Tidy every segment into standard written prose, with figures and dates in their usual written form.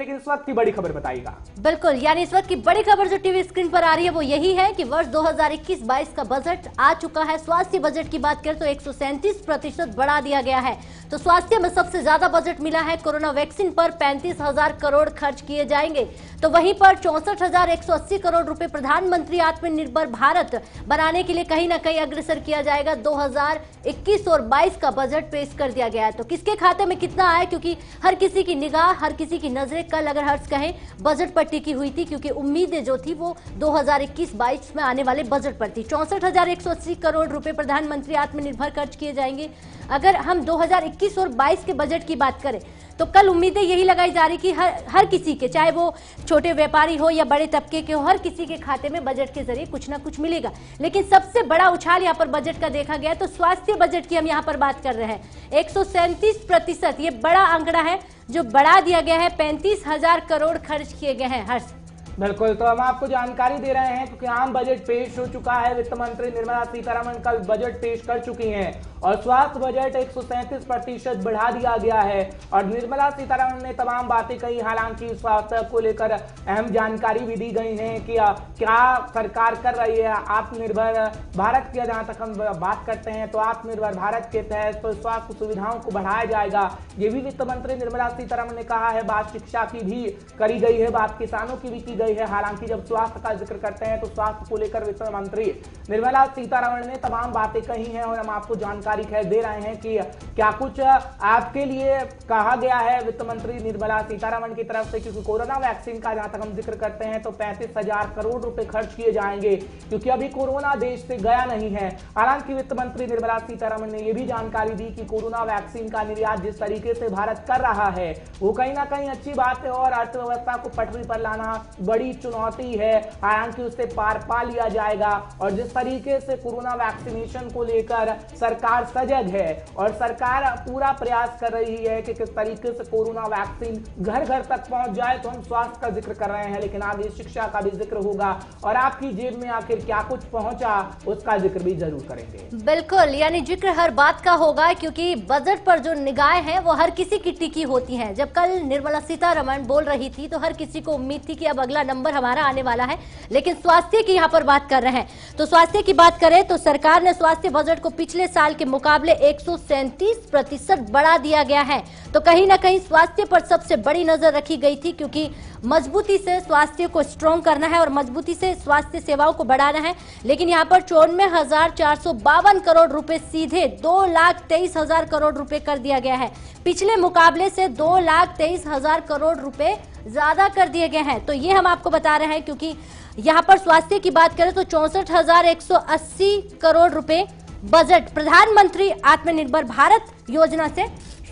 लेकिन इस वक्त की बड़ी खबर बताइएगा। बिल्कुल, यानी इस वक्त की बड़ी खबर जो टीवी स्क्रीन पर आ रही है वो यही है कि वर्ष 2021-22 का बजट आ चुका है। स्वास्थ्य बजट की बात करें तो 137% बढ़ा दिया गया है। तो स्वास्थ्य में सबसे ज्यादा बजट मिला है। कोरोना वैक्सीन पर 35,000 करोड़ खर्च किए जाएंगे, तो वहीं पर 64,180 करोड़ रुपए प्रधानमंत्री आत्मनिर्भर भारत बनाने के लिए कहीं ना कहीं अग्रसर किया जाएगा। 2021 और 22 का बजट पेश कर दिया गया है। तो किसके खाते में कितना आया, क्योंकि हर किसी की निगाह, हर किसी की नजरें कल अगर हर्ष कहें बजट पर टिकी हुई थी, क्योंकि उम्मीदें जो थी वो 2021-22 में आने वाले बजट पर थी। 64,180 करोड़ रुपए प्रधानमंत्री आत्मनिर्भर खर्च किए जाएंगे। अगर हम 2021 और 22 के बजट की बात करें तो कल उम्मीदें यही लगाई जा रही कि हर किसी के, चाहे वो छोटे व्यापारी हो या बड़े तबके के हो, हर किसी के खाते में बजट के जरिए कुछ ना कुछ मिलेगा। लेकिन सबसे बड़ा उछाल यहाँ पर बजट का देखा गया तो स्वास्थ्य बजट की हम यहाँ पर बात कर रहे हैं। 137%, ये बड़ा आंकड़ा है जो बढ़ा दिया गया है। 35,000 करोड़ खर्च किए गए हैं। हर्ष, बिल्कुल, तो हम आपको जानकारी दे रहे हैं क्योंकि आम बजट पेश हो चुका है। वित्त मंत्री निर्मला सीतारमण कल बजट पेश कर चुकी हैं और स्वास्थ्य बजट 137% बढ़ा दिया गया है। और निर्मला सीतारमण ने तमाम बातें कही, हालांकि स्वास्थ्य को लेकर अहम जानकारी भी दी गई है कि क्या सरकार कर रही है। आत्मनिर्भर भारत की जहां तक हम बात करते हैं तो आत्मनिर्भर भारत के तहत तो स्वास्थ्य सुविधाओं को बढ़ाया जाएगा, ये भी वित्त मंत्री निर्मला सीतारमण ने कहा है। बात शिक्षा की भी करी गई है, बात किसानों की भी की गई है। हालांकि जब स्वास्थ्य का जिक्र करते हैं तो स्वास्थ्य को लेकर वित्त मंत्री निर्मला सीतारमण ने तमाम बातें कही हैं और हम आपको जानकारी दे रहे हैं कि क्या कुछ आपके लिए कहा गया है वित्त मंत्री निर्मला सीतारमण की तरफ से। क्योंकि कोरोना वैक्सीन का जहां तक हम जिक्र करते हैं तो 35,000 करोड़ रुपए खर्च किए जाएंगे, क्योंकि अभी कोरोना देश से गया नहीं है। हालांकि वित्त मंत्री निर्मला सीतारमण ने यह भी जानकारी दी कि कोरोना वैक्सीन का निर्यात जिस तरीके से भारत कर रहा है वो कहीं ना कहीं अच्छी बात है और अर्थव्यवस्था को पटरी पर लाना बड़ी चुनौती है। हालांकि उससे पार पा लिया जाएगा और जिस तरीके से कोरोना वैक्सीनेशन को लेकर सरकार सजग है और सरकार पूरा प्रयास कर रही है कि किस तरीके से कोरोना वैक्सीन घर घर तक पहुंच जाए। तो हम स्वास्थ्य का जिक्र कर रहे हैं, लेकिन आगे शिक्षा का भी जिक्र होगा और आपकी जेब में आखिर क्या कुछ पहुंचा उसका जिक्र भी जरूर करेंगे। बिल्कुल, यानी जिक्र हर बात का होगा, क्योंकि बजट पर जो निगाहें हैं वो हर किसी की टिकी होती हैं। जब कल निर्मला सीतारमण बोल रही थी तो हर किसी को उम्मीद थी कि अब अगला नंबर हमारा आने वाला है, लेकिन स्वास्थ्य की यहाँ पर बात कर रहे हैं। तो स्वास्थ्य की बात करें तो सरकार ने स्वास्थ्य बजट को पिछले साल के मुकाबले 137% बढ़ा दिया गया है। तो कहीं ना कहीं स्वास्थ्य पर सबसे बड़ी नजर रखी गई थी, क्योंकि मजबूती से स्वास्थ्य को स्ट्रॉन्ग करना है और मजबूती से स्वास्थ्य सेवाओं को बढ़ाना है। लेकिन यहाँ पर 94,452 करोड़ रुपए सीधे 2,23,000 करोड़ रुपए कर दिया गया है। पिछले मुकाबले से 2,23,000 करोड़ रुपए ज्यादा कर दिए गए हैं। तो ये हम आपको बता रहे हैं, क्योंकि यहाँ पर स्वास्थ्य की बात करें तो 64,180 करोड़ रुपए बजट प्रधानमंत्री आत्मनिर्भर भारत योजना से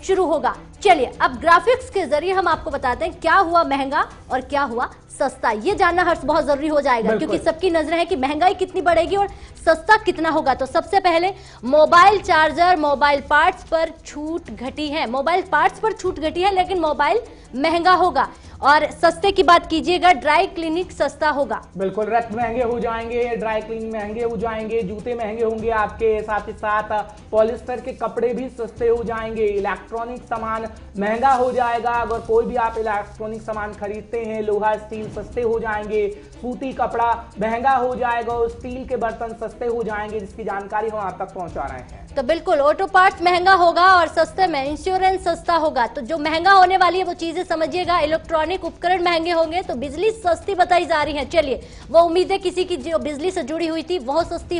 शुरू होगा। चलिए अब ग्राफिक्स के जरिए हम आपको बताते हैं क्या हुआ महंगा और क्या हुआ सस्ता। ये जानना हर्ष बहुत जरूरी हो जाएगा, क्योंकि सबकी नजरें हैं कि महंगाई कितनी बढ़ेगी और सस्ता कितना होगा। तो सबसे पहले मोबाइल चार्जर, मोबाइल पार्ट्स पर छूट घटी है। मोबाइल पार्ट्स पर छूट घटी है, लेकिन मोबाइल महंगा होगा। और सस्ते की बात कीजिएगा, ड्राई क्लीनिक सस्ता होगा। बिल्कुल, रक्त महंगे हो जाएंगे, ड्राई क्लीन महंगे हो जाएंगे, जूते महंगे होंगे आपके, साथ ही साथ पॉलिस्टर के कपड़े भी सस्ते हो जाएंगे, इलेक्ट्रॉनिक सामान महंगा हो जाएगा। अगर कोई भी आप इलेक्ट्रॉनिक सामान खरीदते हैं, लोहा स्टील सस्ते हो जाएंगे, सूती कपड़ा महंगा हो जाएगा और स्टील के बर्तन सस्ते हो जाएंगे, जिसकी जानकारी हम आप तक पहुंचा रहे हैं। तो बिल्कुल, ऑटो पार्ट्स महंगा होगा और सस्ते में इंश्योरेंस सस्ता होगा। तो जो महंगा होने वाली है वो चीजें समझिएगा। इलेक्ट्रॉनिक उपकरण महंगे होंगे तो बिजली सस्ती बताई जा रही है। चलिए, वो उम्मीदें किसी की जो बिजली से जुड़ी हुई थी वो सस्ती